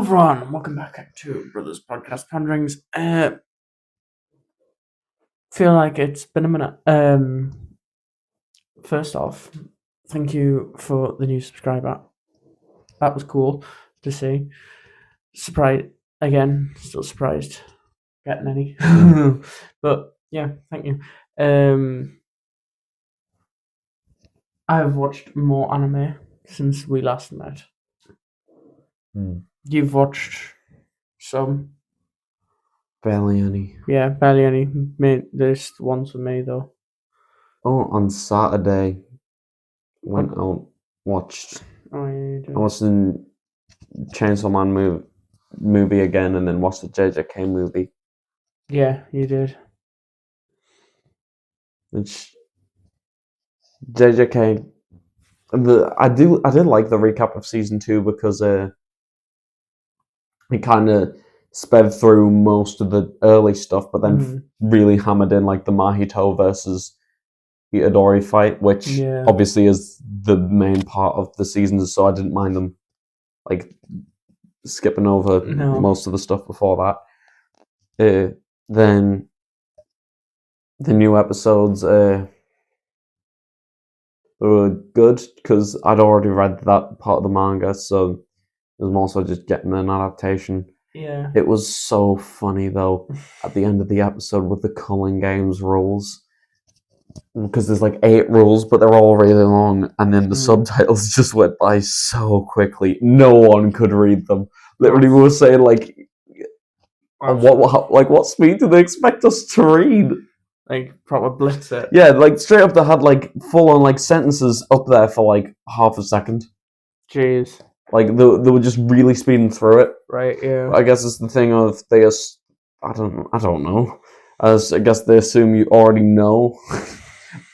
everyone, welcome back to Brothers Podcast Panderings. Feel like it's been a minute. First off, thank you for the new subscriber. That was cool to see. Surprised again, still surprised getting any. But yeah, thank you. I've watched more anime since we last met. You've watched some? Barely any. Yeah, barely any. There's ones for me though. Oh, on Saturday, went out, watched. Oh yeah, you do. I watched the Chainsaw Man movie again, and then watched the JJK movie. Yeah, you did. Which JJK, I did like the recap of season 2 because it kind of sped through most of the early stuff, but then really hammered in like the Mahito versus Itadori fight, which obviously is the main part of the seasons, so I didn't mind them like skipping over most of the stuff before that. Then the new episodes were good because I'd already read that part of the manga, so it was more so just getting an adaptation. Yeah. It was so funny though at the end of the episode with the Culling Games rules. Because there's like 8 rules, but they're all really long, and then the subtitles just went by so quickly. No one could read them. Literally, we were saying like, what speed do they expect us to read? Like proper blitz it. Yeah, like straight up, they had like full on like sentences up there for like half a second. Jeez. Like they were just really speeding through it. Right. Yeah. I guess it's the thing of I don't know. I guess they assume you already know.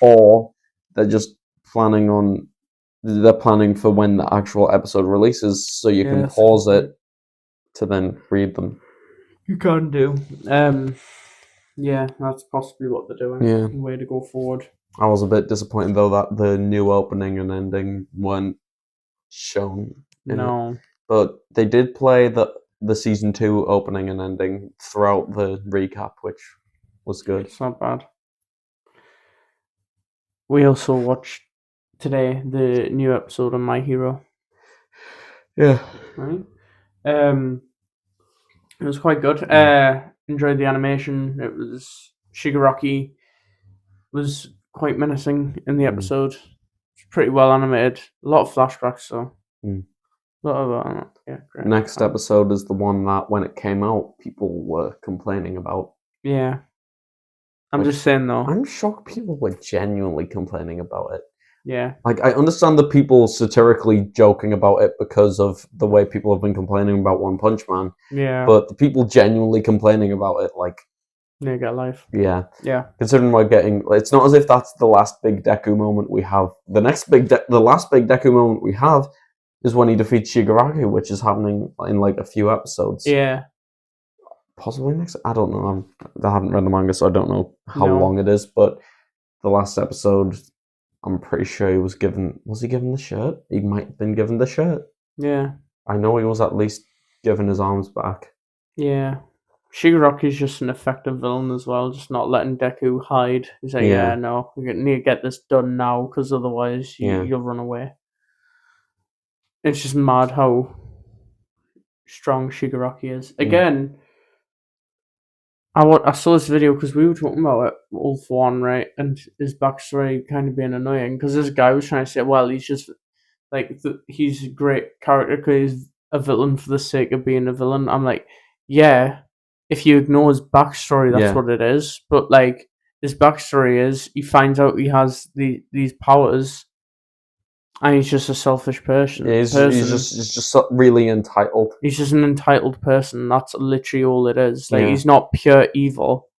Or they're just planning for when the actual episode releases, so you can pause it to then read them. You can do. Yeah, that's possibly what they're doing. Yeah. Way to go forward. I was a bit disappointed though that the new opening and ending weren't shown. No. But they did play the season 2 opening and ending throughout the recap, which was good. It's not bad. We also watched today the new episode of My Hero. Yeah. Right. It was quite good. Enjoyed the animation. It was Shigaraki was quite menacing in the episode. It's pretty well animated. A lot of flashbacks, so a lot of great. Next episode is the one that when it came out, people were complaining about. Yeah. I'm just saying though. I'm shocked people were genuinely complaining about it. Yeah. Like, I understand the people satirically joking about it because of the way people have been complaining about One Punch Man. Yeah. But the people genuinely complaining about it, like... They get life. Yeah. Yeah. Considering we're getting... It's not as if that's the last big Deku moment we have. The last big Deku moment we have is when he defeats Shigaraki, which is happening in, like, a few episodes. Yeah. Possibly next... I don't know. I haven't read the manga, so I don't know how long it is, but the last episode... I'm pretty sure he was given... Was he given the shirt? He might have been given the shirt. Yeah. I know he was at least given his arms back. Yeah. Shigaraki's just an effective villain as well, just not letting Deku hide. He's like, no, we need to get this done now, because otherwise you'll run away. It's just mad how strong Shigaraki is. Again... I saw this video because we were talking about it all for one, right? And his backstory kind of being annoying because this guy was trying to say, well, he's just like he's a great character because he's a villain for the sake of being a villain. I'm like, yeah, if you ignore his backstory, that's what it is. But like his backstory is he finds out he has these powers. And he's just a selfish person. Yeah, he's just really entitled. He's just an entitled person. That's literally all it is. Like he's not pure evil.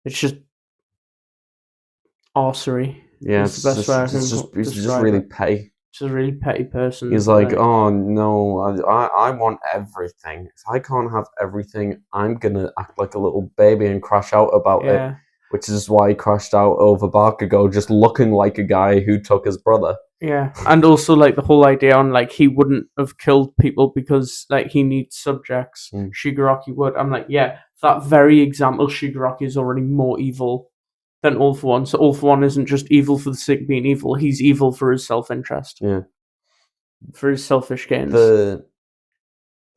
It's just arsery. Yeah, he's just really petty. Just a really petty person. He's like, oh no, I want everything. If I can't have everything, I'm gonna act like a little baby and crash out about it. which is why he crashed out over Bakugo, just looking like a guy who took his brother. Yeah, and also like the whole idea on like he wouldn't have killed people because like he needs subjects. Shigaraki would. I'm like, yeah, that very example, Shigaraki is already more evil than All For One. So All For One isn't just evil for the sake of being evil. He's evil for his self-interest. Yeah. For his selfish gains. The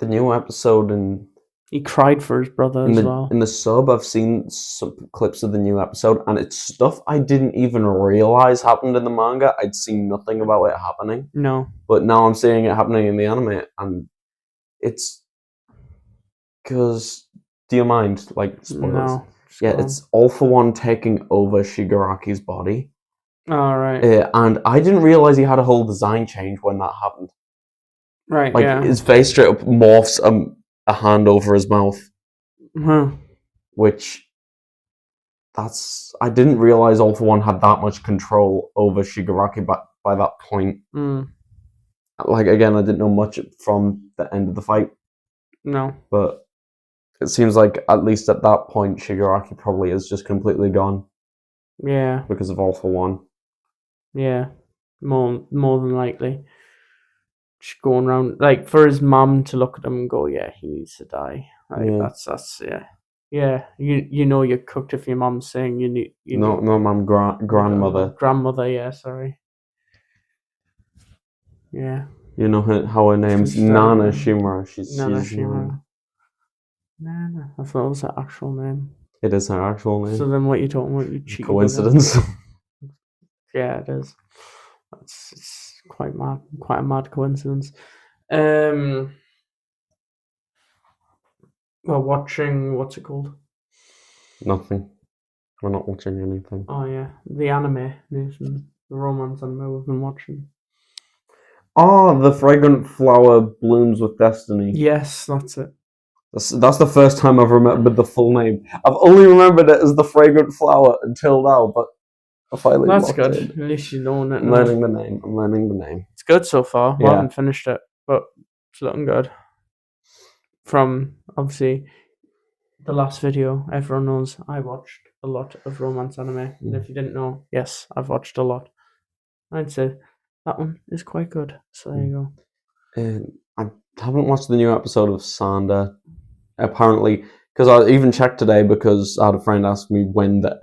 new episode and he cried for his brother as well. In the sub, I've seen some clips of the new episode, and it's stuff I didn't even realize happened in the manga. I'd seen nothing about it happening. No. But now I'm seeing it happening in the anime, and it's... Because... Do you mind, like, spoilers? No. Yeah, it's All For One taking over Shigaraki's body. Alright. And I didn't realize he had a whole design change when that happened. Right, like, his face straight up morphs a hand over his mouth. Which... I didn't realize All For One had that much control over Shigaraki by that point. Like, again, I didn't know much from the end of the fight. No. But it seems like, at least at that point, Shigaraki probably is just completely gone. Yeah. Because of All For One. Yeah. More than likely. Just going around, like, for his mum to look at him and go, yeah, he needs to die. Like, that's yeah. Yeah, you know you're cooked if your mum's saying you need... No, mum, grandmother. Grandmother, yeah, sorry. Yeah. You know how her name's Nana Shimura. Nana Shimura. Nana. I thought it was her actual name. It is her actual name. So then what are you talking about? You cheeky coincidence? Yeah, it is. It's quite mad. Quite a mad coincidence. We're watching, what's it called? Nothing. We're not watching anything. Oh yeah, the anime, the romance anime we've been watching. Oh, The Fragrant Flower Blooms with Destiny. Yes, that's it. That's the first time I've remembered the full name. I've only remembered it as The Fragrant Flower until now, but I finally That's good. it. At least you know it. I'm learning the name. It's good so far. Yeah. I haven't finished it, but it's looking good. From, obviously, the last video, everyone knows I watched a lot of romance anime. And if you didn't know, yes, I've watched a lot. I'd say that one is quite good. So there you go. I haven't watched the new episode of Sander. Apparently, because I even checked today because I had a friend ask me when the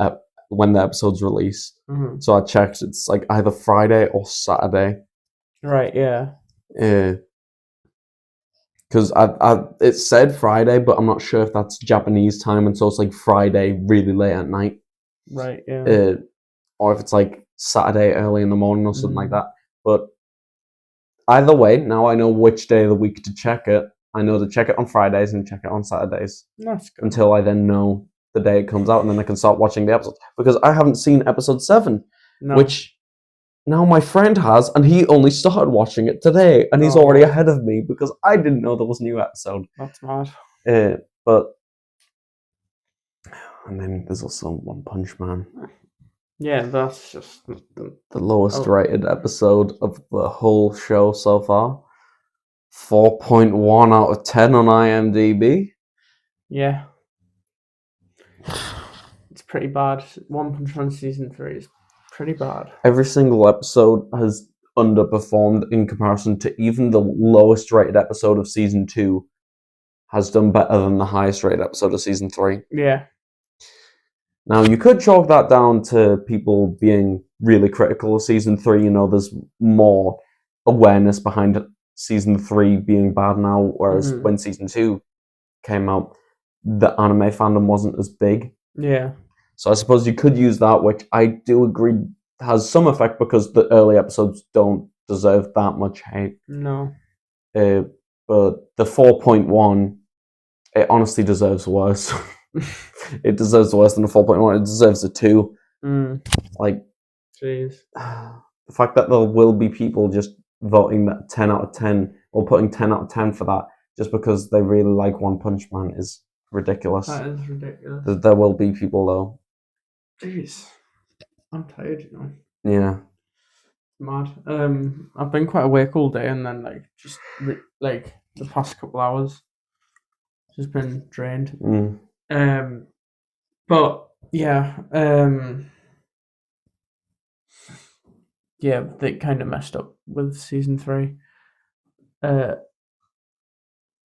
episodes release. Mm-hmm. So I checked. It's like either Friday or Saturday. Right. Yeah. Because it said Friday, but I'm not sure if that's Japanese time, and so it's like Friday really late at night. Right, yeah. Or if it's like Saturday early in the morning or something like that. But either way, now I know which day of the week to check it. I know to check it on Fridays and check it on Saturdays. That's good. Until I then know the day it comes out, and then I can start watching the episodes. Because I haven't seen episode 7, which... Now my friend has, and he only started watching it today, and he's already ahead of me because I didn't know there was a new episode. That's mad. And then there's also One Punch Man. Yeah, that's just the lowest rated episode of the whole show so far. 4.1 out of 10 on IMDb. Yeah. It's pretty bad. One Punch Man season 3 is pretty bad. Every single episode has underperformed in comparison to even the lowest rated episode of season 2 has done better than the highest rated episode of season 3. Yeah. Now, you could chalk that down to people being really critical of season 3. You know, there's more awareness behind season 3 being bad now, whereas when season 2 came out, the anime fandom wasn't as big. Yeah. So I suppose you could use that, which I do agree has some effect because the early episodes don't deserve that much hate. No. But the 4.1, it honestly deserves worse. It deserves worse than a 4.1. It deserves a 2. Like, jeez. The fact that there will be people just voting that 10 out of 10 or putting 10 out of 10 for that just because they really like One Punch Man is ridiculous. That is ridiculous. There will be people though. Jeez, I'm tired, you know. Yeah. Mad. I've been quite awake all day, and then like the past couple hours, just been drained. Mm. But Yeah. Yeah, they kind of messed up with season 3.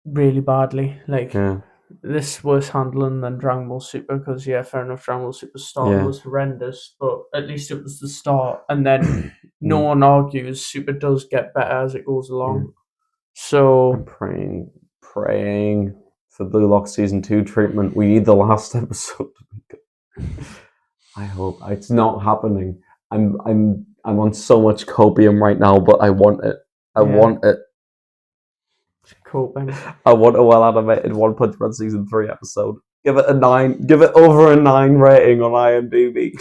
Really badly. Like, Yeah. this was handling than Dragon Ball Super because, yeah, fair enough, Dragon Ball Super start was horrendous, but at least it was the start. And then no one argues, Super does get better as it goes along. So I'm praying for Blue Lock season 2 treatment. We need the last episode to be good. I hope it's not happening. I'm on so much copium right now, but I want it. I want it. Coping. I want a well animated One Punch Man season 3 episode. Give it a 9. Give it over a 9 rating on IMDb.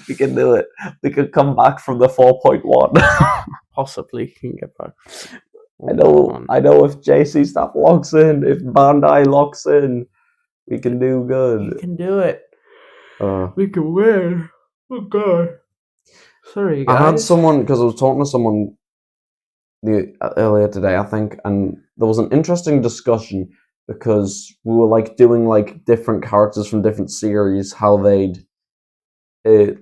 We can do it. We could come back from the 4.1. Possibly can get back. I know if JC Staff locks in, if Bandai locks in, we can do good. We can do it. We can win. Oh god. Sorry, guys. I had someone, because I was talking to someone earlier today, I think, and there was an interesting discussion because we were like doing like different characters from different series, how they'd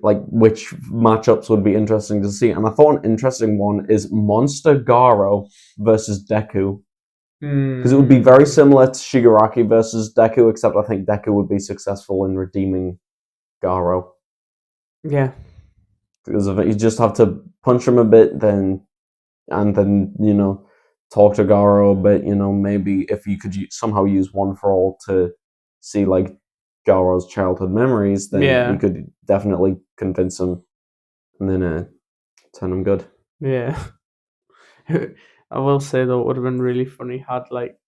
like which matchups would be interesting to see. And I thought an interesting one is Monster Garo versus Deku. Because it would be very similar to Shigaraki versus Deku, except I think Deku would be successful in redeeming Garo. Yeah. Because of it, you just have to punch him a bit, and then, you know, talk to Garo a bit, you know, maybe if you could somehow use One for All to see, like, Garo's childhood memories, then you could definitely convince him and then turn him good. Yeah. I will say, though, it would have been really funny had, like,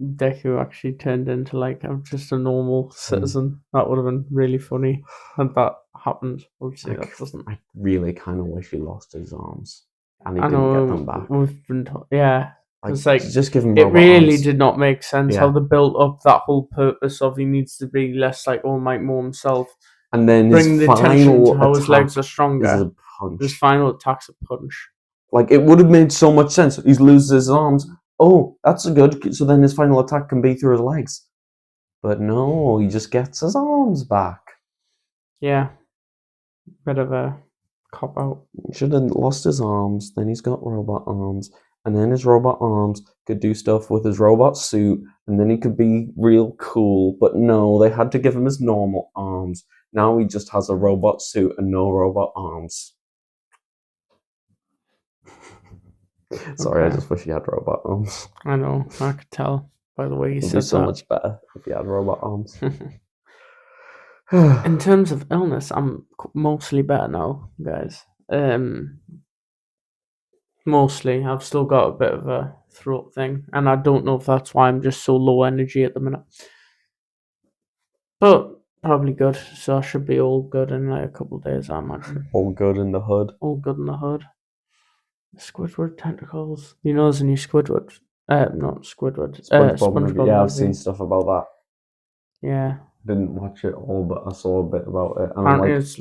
Deku actually turned into, like, just a normal citizen. That would have been really funny had that happened. Obviously, that doesn't. I really kind of wish he lost his arms. And he I didn't know, get them back. We've been it's like just give him it really arms. did not make sense how they built up that whole purpose of he needs to be less like All Might more himself, and then bring the attention to how his legs are stronger. His final attack's a punch. Like, it would have made so much sense. He loses his arms. Oh, that's good. So then his final attack can be through his legs. But no, he just gets his arms back. Yeah, bit of a cop out. He should have lost his arms. Then he's got robot arms. And then his robot arms could do stuff with his robot suit, and then he could be real cool. But no, they had to give him his normal arms. Now he just has a robot suit and no robot arms. Sorry, I just wish he had robot arms. I know, I could tell by the way he said that. It'd be so much better if he had robot arms. In terms of illness, I'm mostly better now, guys. Mostly. I've still got a bit of a throat thing, and I don't know if that's why I'm just so low energy at the minute. But probably good, so I should be all good in like a couple of days, I imagine. All good in the hood. All good in the hood. Squidward tentacles. You know there's a new Squidward. Not Squidward. SpongeBob yeah, I've seen stuff about that. Yeah. Didn't watch it all, but I saw a bit about it. And apparently it's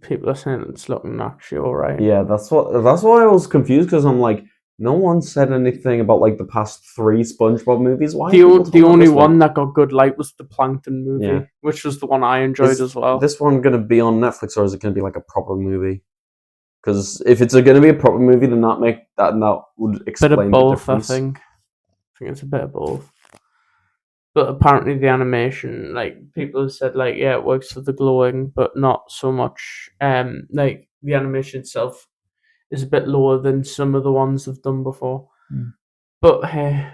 people are saying it's looking actually alright. Yeah, that's why I was confused, because I'm like, no one said anything about like the past 3 SpongeBob movies. Why? The only one that got good light was the Plankton movie, which was the one I enjoyed as well. Is this one going to be on Netflix, or is it going to be like a proper movie? Because if it's going to be a proper movie, then that would explain bit of both, the difference. I think it's a bit of both. But apparently the animation, like, people have said, like, yeah, it works for the glowing, but not so much. Like, the animation itself is a bit lower than some of the ones they've done before. But hey,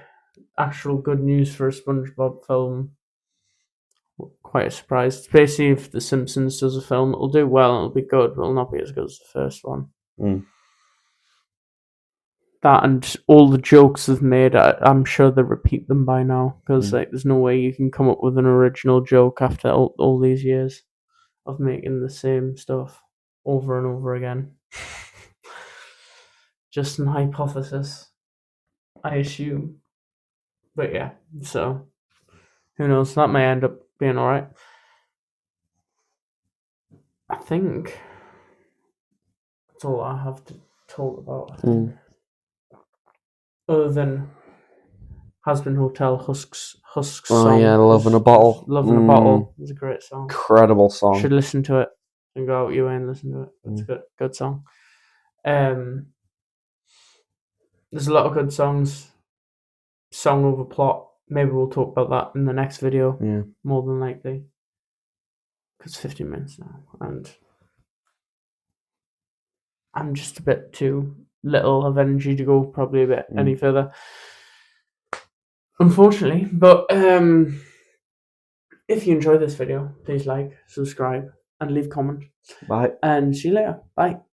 actual good news for a SpongeBob film. Quite a surprise. Especially if The Simpsons does a film, it'll do well, it'll be good, but it'll not be as good as the first one. That and all the jokes they've made, I'm sure they repeat them by now, because like there's no way you can come up with an original joke after all these years of making the same stuff over and over again. Just an hypothesis, I assume. But yeah, so who knows? That may end up being alright. I think that's all I have to talk about. Other than Has-Been Hotel, Husk's Oh song. yeah, Love in a Bottle. Love in a Bottle is a great song. Incredible song. Should listen to it and go out your way and listen to it. It's a good song. There's a lot of good songs. Song over plot. Maybe we'll talk about that in the next video. Yeah. More than likely. Because 15 minutes now. And I'm just a bit too little of energy to go probably a bit any further. Unfortunately. But if you enjoyed this video, please like, subscribe, and leave a comment. Bye. And see you later. Bye.